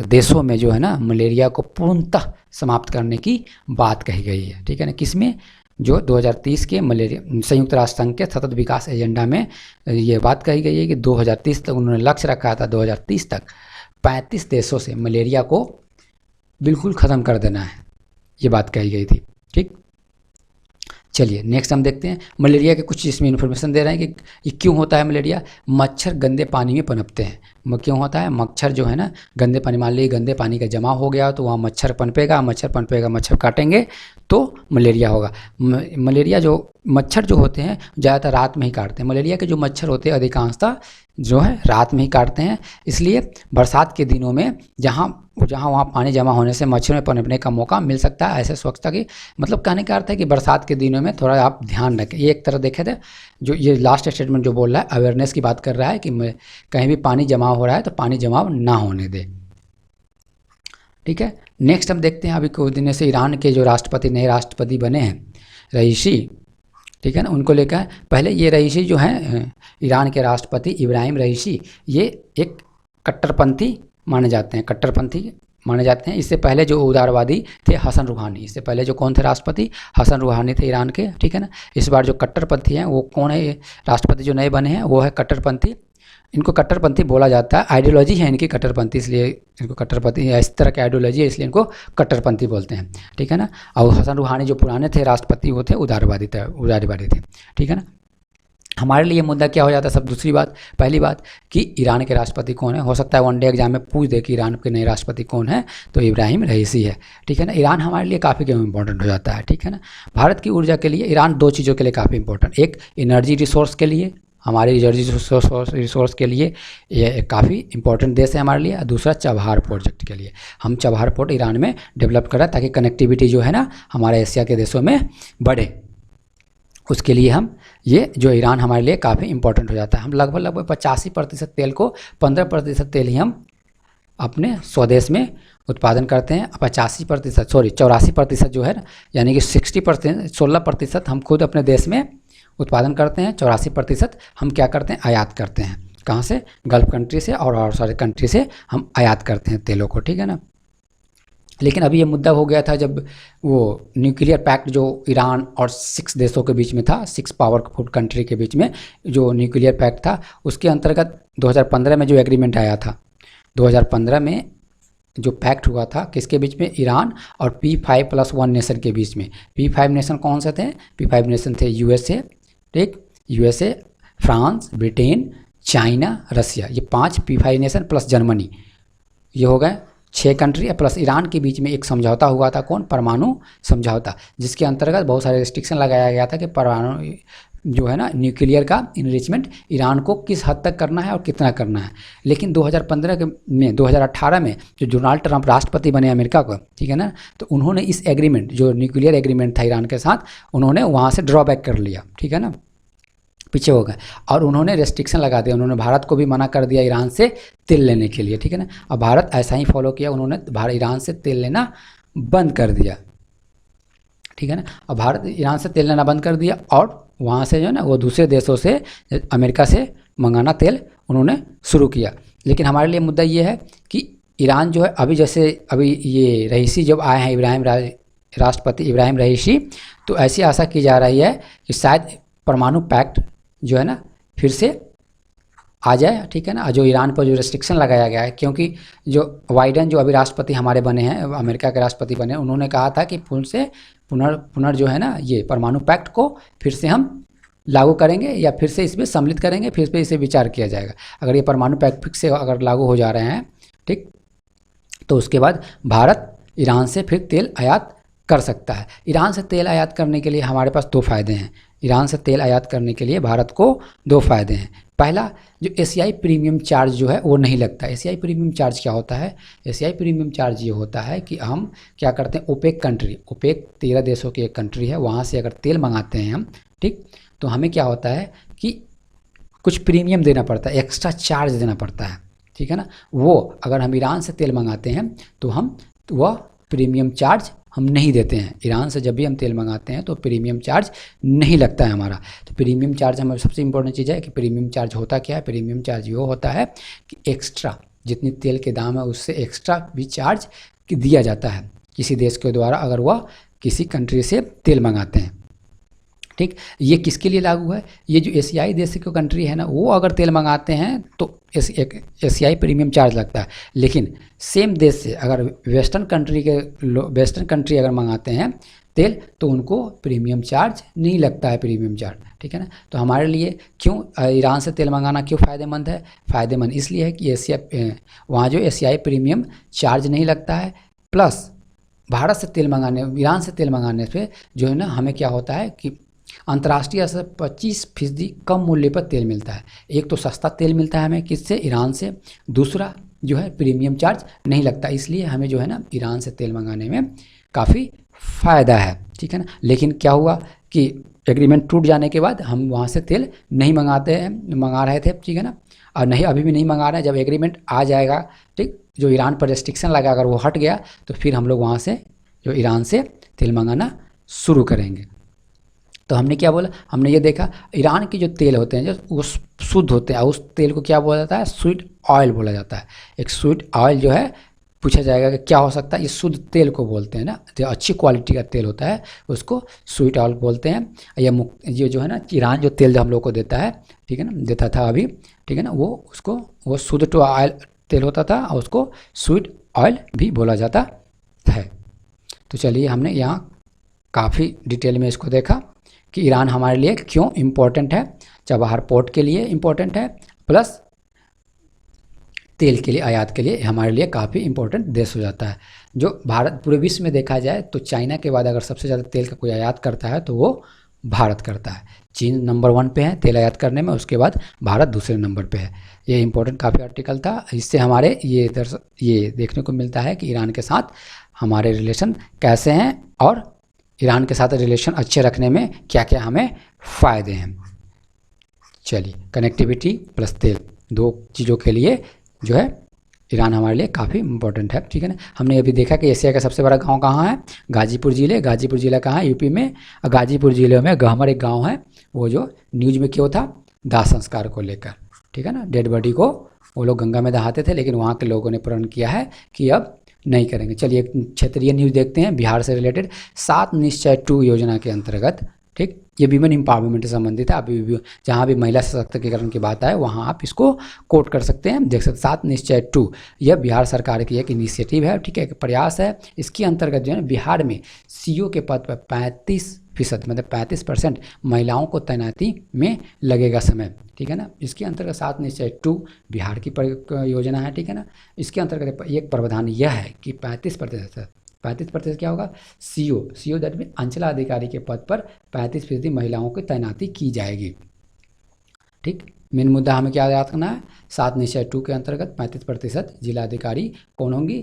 देशों में जो है ना मलेरिया को पूर्णतः समाप्त करने की बात कही गई है, ठीक है ना। किसमें, जो 2030 के मलेरिया संयुक्त राष्ट्र संघ के सतत विकास एजेंडा में ये बात कही गई है कि 2030 तक उन्होंने लक्ष्य रखा था, 2030 तक 35 देशों से मलेरिया को बिल्कुल ख़त्म कर देना है, ये बात कही गई थी, ठीक। चलिए नेक्स्ट हम देखते हैं मलेरिया के कुछ इसमें इन्फॉर्मेशन दे रहे हैं कि ये क्यों होता है मलेरिया। मच्छर गंदे पानी में पनपते हैं, क्यों होता है, मच्छर जो है ना गंदे पानी, मान लीजिए गंदे पानी का जमा हो गया तो वहाँ मच्छर पनपेगा, मच्छर काटेंगे तो मलेरिया होगा। मलेरिया जो मच्छर जो होते हैं ज़्यादातर रात में ही काटते हैं, मलेरिया के जो मच्छर होते हैं अधिकांशतः जो है रात में ही काटते हैं। इसलिए बरसात के दिनों में जहाँ वहाँ पानी जमा होने से मच्छर में पनपने का मौका मिल सकता है। ऐसे स्वच्छता की मतलब कहने का अर्थ है कि बरसात के दिनों में थोड़ा आप ध्यान रखें। ये एक तरह देखे थे, जो ये लास्ट स्टेटमेंट जो बोल रहा है अवेयरनेस की बात कर रहा है कि कहीं भी पानी जमा हो रहा है तो पानी जमाव ना होने दे, ठीक है। नेक्स्ट हम देखते हैं, अभी कुछ दिनों से ईरान के जो राष्ट्रपति, नए राष्ट्रपति बने हैं रईसी, ठीक है ना, उनको लेकर पहले ये रईसी जो हैं ईरान के राष्ट्रपति इब्राहिम रईसी, ये एक कट्टरपंथी माने जाते हैं, इससे पहले जो उदारवादी थे हसन रूहानी, इससे पहले जो कौन थे राष्ट्रपति, हसन रूहानी थे ईरान के, ठीक है ना। इस बार जो कट्टरपंथी हैं वो कौन है, राष्ट्रपति जो नए बने हैं वो है कट्टरपंथी। इनको कट्टरपंथी बोला जाता है, आइडियोलॉजी है इनकी कट्टरपंथी, इसलिए इनको कट्टरपंथी, इस तरह की आइडियोलॉजी है इसलिए इनको कट्टरपंथी बोलते हैं, ठीक है ना। और हसन रूहानी जो पुराने थे राष्ट्रपति वो थे उदारवादी थे, ठीक है ना। हमारे लिए मुद्दा क्या हो जाता है सब, दूसरी बात, पहली बात कि ईरान के राष्ट्रपति कौन है, हो सकता है वनडे एग्जाम में पूछ दे कि ईरान के नए राष्ट्रपति कौन है, तो इब्राहिम रईसी है, ठीक है ना। ईरान हमारे लिए काफ़ी क्यों इंपॉर्टेंट हो जाता है, ठीक है ना। भारत की ऊर्जा के लिए ईरान दो चीज़ों के लिए काफ़ी इंपॉर्टेंट, एक एनर्जी रिसोर्स के लिए, हमारे एनर्जी रिसोर्स के लिए ये काफ़ी इंपॉर्टेंट देश है हमारे लिए, और दूसरा चबहार प्रोजेक्ट के लिए, हम चबहार पोर्ट ईरान में डेवलप कर रहे हैं ताकि कनेक्टिविटी जो है ना हमारे एशिया के देशों में बढ़े, उसके लिए हम ये जो ईरान हमारे लिए काफ़ी इंपॉर्टेंट हो जाता है। हम लगभग 85% तेल को, 15% तेल ही हम अपने स्वदेश में उत्पादन करते हैं, 84% जो है ना, यानी कि 60%, 16% हम खुद अपने देश में उत्पादन करते हैं, 84% हम क्या करते हैं, आयात करते हैं। कहाँ से, गल्फ कंट्री से और सारे कंट्री से हम आयात करते हैं तेलों को, ठीक है ना। लेकिन अभी ये मुद्दा हो गया था जब वो न्यूक्लियर पैक्ट जो ईरान और 6 देशों के बीच में था, 6 पावरफुल कंट्री के बीच में जो न्यूक्लियर पैक्ट था, उसके अंतर्गत 2015 में जो एग्रीमेंट आया था, 2015 में जो पैक्ट हुआ था किसके बीच में, ईरान और P5+1 नेशन के बीच में। P5 नेशन कौन से थे, P5 नेशन थे यूएसए, ठीक, यूएसए, फ्रांस, ब्रिटेन, चाइना, रसिया, ये 5 P5 नेशन प्लस जर्मनी, ये हो गए 6 कंट्री, प्लस ईरान के बीच में एक समझौता हुआ था, कौन, परमाणु समझौता, जिसके अंतर्गत बहुत सारे रिस्ट्रिक्शन लगाया गया था कि परमाणु जो है ना न्यूक्लियर का इनरिचमेंट ईरान को किस हद तक करना है और कितना करना है। लेकिन 2018 में जो डोनाल्ड ट्रंप राष्ट्रपति बने अमेरिका को, ठीक है ना, तो उन्होंने इस एग्रीमेंट जो न्यूक्लियर एग्रीमेंट था ईरान के साथ, उन्होंने वहाँ से ड्रॉबैक कर लिया, ठीक है ना, पीछे हो गए, और उन्होंने रेस्ट्रिक्शन लगा दिया, उन्होंने भारत को भी मना कर दिया ईरान से तेल लेने के लिए, ठीक है ना। अब भारत ऐसा ही फॉलो किया, उन्होंने ईरान से तेल लेना बंद कर दिया, ठीक है ना। अब भारत ईरान से तेल लेना बंद कर दिया और वहाँ से जो है ना वो दूसरे देशों से, अमेरिका से मंगाना तेल उन्होंने शुरू किया। लेकिन हमारे लिए मुद्दा ये है कि ईरान जो है अभी जैसे अभी ये रईसी जब आए हैं राष्ट्रपति इब्राहिम रईसी, तो ऐसी आशा की जा रही है कि शायद परमाणु पैक्ट जो है ना फिर से आ जाए, ठीक है ना। जो ईरान पर जो रेस्ट्रिक्शन लगाया गया है, क्योंकि जो बाइडेन जो अभी राष्ट्रपति हमारे बने हैं, अमेरिका के राष्ट्रपति बने, उन्होंने कहा था कि पुनर् जो है ना ये परमाणु पैक्ट को फिर से हम लागू करेंगे या फिर से इसमें सम्मिलित करेंगे, फिर से इसे विचार किया जाएगा। अगर ये परमाणु पैक्ट फिर से अगर लागू हो जा रहे हैं, ठीक, तो उसके बाद भारत ईरान से फिर तेल आयात कर सकता है। ईरान से तेल आयात करने के लिए हमारे पास दो फ़ायदे हैं। ईरान से तेल आयात करने के लिए भारत को दो फ़ायदे हैं। पहला, जो एशियाई प्रीमियम चार्ज जो है वो नहीं लगता। एशियाई प्रीमियम चार्ज क्या होता है? एशियाई प्रीमियम चार्ज ये होता है कि हम क्या करते हैं, ओपेक कंट्री, ओपेक 13 देशों की एक कंट्री है, वहाँ से अगर तेल मंगाते हैं हम, ठीक, तो हमें क्या होता है कि कुछ प्रीमियम देना पड़ता है, एक्स्ट्रा चार्ज देना पड़ता है, ठीक है ना। वो अगर हम ईरान से तेल मंगाते हैं तो हम वह प्रीमियम चार्ज हम नहीं देते हैं। ईरान से जब भी हम तेल मंगाते हैं तो प्रीमियम चार्ज नहीं लगता है हमारा। तो प्रीमियम चार्ज हमारी सबसे इंपॉर्टेंट चीज़ है कि प्रीमियम चार्ज होता क्या है। प्रीमियम चार्ज ये होता है कि एक्स्ट्रा जितनी तेल के दाम है उससे एक्स्ट्रा भी चार्ज दिया जाता है किसी देश के द्वारा अगर वह किसी कंट्री से तेल मंगाते हैं, ठीक। ये किसके लिए लागू है? ये जो एशियाई देश की कंट्री है ना, वो अगर तेल मंगाते हैं तो एशियाई प्रीमियम चार्ज लगता है। लेकिन सेम देश से अगर वेस्टर्न कंट्री अगर मंगाते हैं तेल तो उनको प्रीमियम चार्ज नहीं लगता है, प्रीमियम चार्ज, ठीक है ना। तो हमारे लिए क्यों ईरान से तेल मंगाना क्यों फ़ायदेमंद है? फ़ायदेमंद इसलिए है कि वहाँ जो एशियाई प्रीमियम चार्ज नहीं लगता है, प्लस भारत से तेल मंगाने, ईरान से तेल मंगाने से जो है ना हमें क्या होता है कि अंतर्राष्ट्रीय स्तर 25% कम मूल्य पर तेल मिलता है। एक तो सस्ता तेल मिलता है हमें किससे? ईरान से। दूसरा जो है प्रीमियम चार्ज नहीं लगता, इसलिए हमें जो है ना ईरान से तेल मंगाने में काफ़ी फ़ायदा है, ठीक है ना। लेकिन क्या हुआ कि एग्रीमेंट टूट जाने के बाद हम वहाँ से तेल नहीं मंगा रहे थे, ठीक है ना, और नहीं अभी भी नहीं मंगा रहे हैं। जब एग्रीमेंट आ जाएगा, ठीक, जो ईरान पर रेस्ट्रिक्शन लगा अगर वो हट गया तो फिर हम लोग वहाँ से जो ईरान से तेल मंगाना शुरू करेंगे। तो हमने क्या बोला? हमने ये देखा ईरान के जो तेल होते हैं जो वो शुद्ध होते हैं, उस तेल को क्या बोला जाता है? स्वीट ऑयल बोला जाता है। एक स्वीट ऑयल जो है पूछा जाएगा कि क्या हो सकता है, ये शुद्ध तेल को बोलते हैं ना, जो अच्छी क्वालिटी का तेल होता है उसको स्वीट ऑयल बोलते हैं। ये जो है ना ईरान जो तेल हम लोग को देता है, ठीक है ना, देता था अभी, ठीक है ना, वो शुद्ध टू ऑयल तेल होता था और उसको स्वीट ऑयल भी बोला जाता है। तो चलिए हमने यहाँ काफ़ी डिटेल में इसको देखा कि ईरान हमारे लिए क्यों इम्पोर्टेंट है। चबहार पोर्ट के लिए इम्पोर्टेंट है, प्लस तेल के लिए, आयात के लिए हमारे लिए काफ़ी इम्पोर्टेंट देश हो जाता है। जो भारत पूरे विश्व में देखा जाए तो चाइना के बाद अगर सबसे ज़्यादा तेल का कोई आयात करता है तो वो भारत करता है। चीन नंबर 1 पे है तेल आयात करने में, उसके बाद भारत दूसरे नंबर पे है। ये इम्पोर्टेंट काफ़ी आर्टिकल था। इससे हमारे ये देखने को मिलता है कि ईरान के साथ हमारे रिलेशन कैसे हैं और ईरान के साथ रिलेशन अच्छे रखने में क्या क्या हमें फ़ायदे हैं। चलिए, कनेक्टिविटी प्लस तेल, दो चीज़ों के लिए जो है ईरान हमारे लिए काफ़ी इम्पोर्टेंट है, ठीक है ना। हमने अभी देखा कि एशिया का सबसे बड़ा गांव कहाँ है? गाजीपुर ज़िले। गाजीपुर ज़िला कहाँ है? यूपी में। गाजीपुर ज़िले में गहमर एक गांव है, वो जो न्यूज़ में क्यों था? दाह संस्कार को लेकर, ठीक है ना। डेड बॉडी को वो लोग गंगा में दहाते थे, लेकिन वहाँ के लोगों ने प्रण किया है कि अब नहीं करेंगे। चलिए एक क्षेत्रीय न्यूज़ देखते हैं बिहार से रिलेटेड। 7 निश्चय 2 योजना के अंतर्गत, ठीक, ये विमेन एम्पावरमेंट से संबंधित है। अभी जहाँ भी महिला सशक्तिकरण की बात आए वहाँ आप इसको कोट कर सकते हैं, देख सकते। 7 निश्चय 2 यह बिहार सरकार की एक इनिशिएटिव है, ठीक है, एक प्रयास है। इसके अंतर्गत जो है बिहार में सीईओ के पद पर 35% मतलब 35% महिलाओं को तैनाती में लगेगा समय, ठीक है ना। इसके अंतर्गत 7 निश्चय 2 बिहार की योजना है, ठीक है ना। इसके अंतर्गत एक प्रावधान यह है कि 35% क्या होगा? सीओ दैट मीन अंचलाधिकारी के पद पर 35% महिलाओं की तैनाती की जाएगी, ठीक। मेन मुद्दा हमें क्या याद करना है? 7 निश्चय 2 के अंतर्गत 35% जिला अधिकारी कौन होंगी?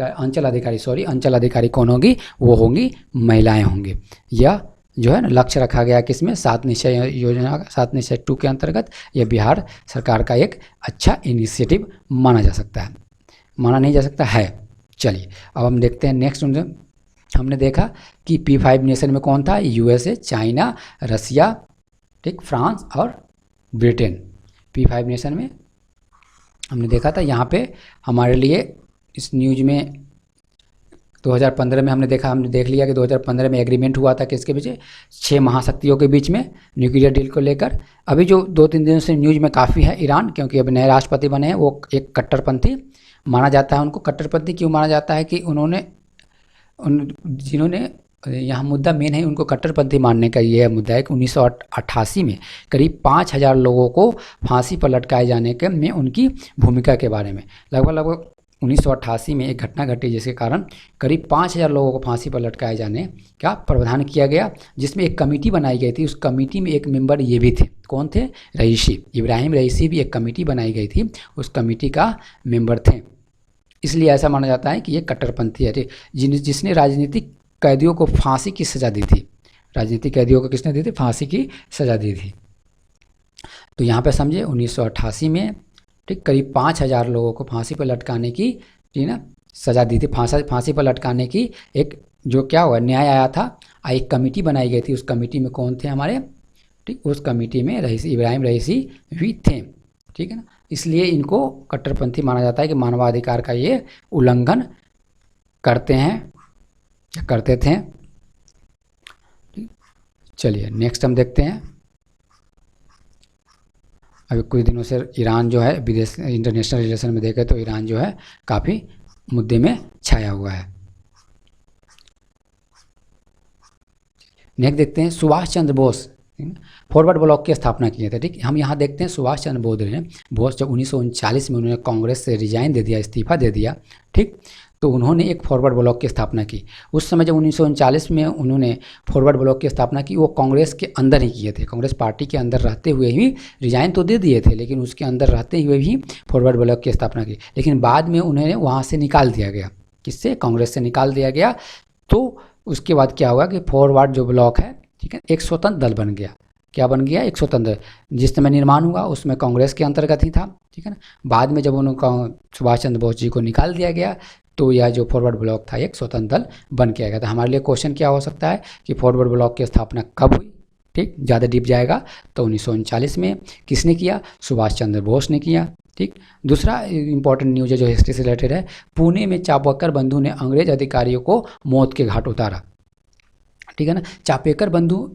अंचल अधिकारी कौन होंगी? वो होंगी महिलाएं होंगी। यह जो है ना लक्ष्य रखा गया किसमें? 7 निश्चय योजना 7 निश्चय 2 के अंतर्गत। यह बिहार सरकार का एक अच्छा इनिशिएटिव माना जा सकता है, माना नहीं जा सकता है। चलिए अब हम देखते हैं नेक्स्ट। हमने देखा कि P5 नेशन में कौन था? USA, चाइना, रसिया, ठीक, फ्रांस और ब्रिटेन। P5 नेशन में हमने देखा था यहाँ पे हमारे लिए इस न्यूज में 2015 में हमने देख लिया कि 2015 में एग्रीमेंट हुआ था किसके बीच, 6 महाशक्तियों के बीच में न्यूक्लियर डील को लेकर। अभी जो 2-3 दिनों से न्यूज में काफ़ी है ईरान, क्योंकि अब नए राष्ट्रपति बने हैं, वो एक कट्टरपंथी माना जाता है। उनको कट्टरपंथी क्यों माना जाता है कि जिन्होंने यहाँ मुद्दा मेन है, उनको कट्टरपंथी मानने का ये मुद्दा है कि 1988 में करीब 5,000 लोगों को फांसी पर लटकाए जाने के में उनकी भूमिका के बारे में, लगभग 1988 में एक घटना घटी जिसके कारण करीब 5,000 लोगों को फांसी पर लटकाए जाने का प्रावधान किया गया, जिसमें एक कमेटी बनाई गई थी। उस कमेटी में एक मेंबर ये भी थे, कौन थे, रईसी, इब्राहिम रईसी भी एक कमेटी बनाई गई थी, उस कमेटी का मेंबर थे। इसलिए ऐसा माना जाता है कि ये कट्टरपंथी है, जिसने राजनीतिक कैदियों को फांसी की सज़ा दी थी। राजनीतिक कैदियों को किसने दी थी, फांसी की सज़ा दी थी। तो यहाँ पे समझे 1988 में ठीक करीब 5,000 लोगों को फांसी पर लटकाने की सज़ा दी थी। फांसी पर लटकाने की एक जो क्या हुआ, न्याय आया था, एक कमेटी बनाई गई थी। उस कमेटी में कौन थे हमारे, ठीक, उस कमेटी में रईसी, इब्राहिम रईसी भी थे, ठीक है ना। इसलिए इनको कट्टरपंथी माना जाता है कि मानवाधिकार का ये उल्लंघन करते हैं या करते थे। चलिए नेक्स्ट हम देखते हैं। अभी कुछ दिनों से ईरान जो है विदेश इंटरनेशनल रिलेशन में देखें तो ईरान जो है काफ़ी मुद्दे में छाया हुआ है। नेक्स्ट देखते हैं, सुभाष चंद्र बोस फॉरवर्ड ब्लॉक की स्थापना किए थे। ठीक, हम यहाँ देखते हैं सुभाष चंद्र बोस जब 1939 में उन्होंने कांग्रेस से रिजाइन दे दिया, इस्तीफा दे दिया, ठीक, तो उन्होंने एक फॉरवर्ड ब्लॉक की स्थापना की। उस समय जब 1939 में उन्होंने फॉरवर्ड ब्लॉक की स्थापना की, वो कांग्रेस के अंदर ही किए थे, कांग्रेस पार्टी के अंदर रहते हुए ही रिजाइन तो दे दिए थे, लेकिन उसके अंदर रहते हुए भी फॉरवर्ड ब्लॉक की स्थापना की। लेकिन बाद में उन्हें वहाँ से निकाल दिया गया, किससे, कांग्रेस से निकाल दिया गया। तो उसके बाद क्या हुआ कि फॉरवर्ड जो ब्लॉक है, ठीक है, एक स्वतंत्र दल बन गया। क्या बन गया, एक स्वतंत्र। जिस समय निर्माण हुआ उसमें कांग्रेस के अंतर्गत ही था, ठीक है ना। बाद में जब उन्होंने सुभाष चंद्र बोस जी को निकाल दिया गया तो यह जो फॉरवर्ड ब्लॉक था एक स्वतंत्र दल बन के आएगा। तो हमारे लिए क्वेश्चन क्या हो सकता है कि फॉरवर्ड ब्लॉक की स्थापना कब हुई, ठीक, ज़्यादा डीप जाएगा तो 1939 में। किसने किया, सुभाष चंद्र बोस ने किया, ठीक। दूसरा इंपॉर्टेंट न्यूज है जो हिस्ट्री से रिलेटेड है, पुणे में चापेकर बंधु ने अंग्रेज अधिकारियों को मौत के घाट उतारा, ठीक है ना। चापेकर बंधु,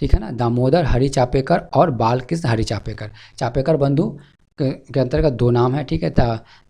ठीक है ना, दामोदर हरि चापेकर और बालकृष्ण हरि चापेकर। चापेकर बंधु के अंतर्गत 2 नाम है, ठीक है,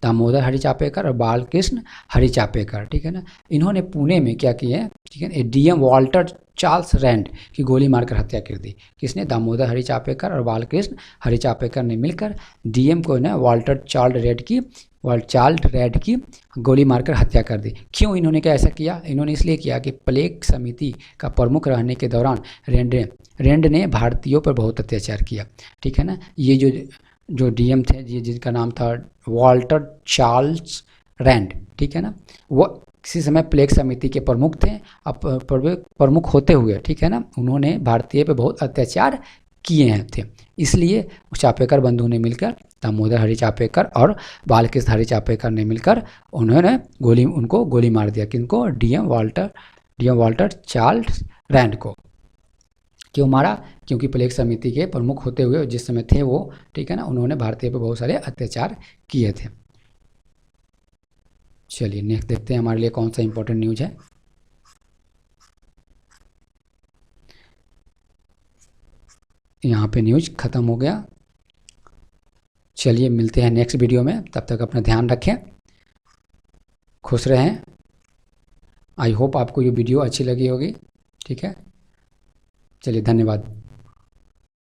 दामोदर हरि चापेकर और बालकृष्ण हरि चापेकर, ठीक है ना। इन्होंने पुणे में क्या किया, ठीक है, डीएम वाल्टर चार्ल्स रैंड की गोली मारकर हत्या कर दी। किसने, दामोदर हरि चापेकर और बालकृष्ण हरि चापेकर ने मिलकर डीएम को ना वाल्टर चार्ल्स रेड की गोली मारकर हत्या कर दी। क्यों इन्होंने क्या ऐसा किया, इन्होंने इसलिए किया कि प्लेग समिति का प्रमुख रहने के दौरान रैंड ने भारतीयों पर बहुत अत्याचार किया, ठीक है ना। ये जो डीएम थे जिनका नाम था वाल्टर चार्ल्स रैंड, ठीक है ना, वो किसी समय प्लेग समिति के प्रमुख थे। अब प्रमुख होते हुए, ठीक है ना, उन्होंने भारतीय पे बहुत अत्याचार किए हैं थे। इसलिए चापेकर बंधु ने मिलकर, दामोदर हरि चापेकर और बालकृष्ण हरि चापेकर ने मिलकर उन्होंने उनको गोली मार दिया। किनको, डीएम वाल्टर चार्ल्स रैंड को। क्यों मारा, क्योंकि प्लेग समिति के प्रमुख होते हुए जिस समय थे वो, ठीक है ना, उन्होंने भारतीय पर बहुत सारे अत्याचार किए थे। चलिए नेक्स्ट देखते हैं हमारे लिए कौन सा इंपॉर्टेंट न्यूज है। यहाँ पे न्यूज खत्म हो गया। चलिए मिलते हैं नेक्स्ट वीडियो में, तब तक अपना ध्यान रखें, खुश रहें। आई होप आपको ये वीडियो अच्छी लगी होगी, ठीक है। चलिए धन्यवाद।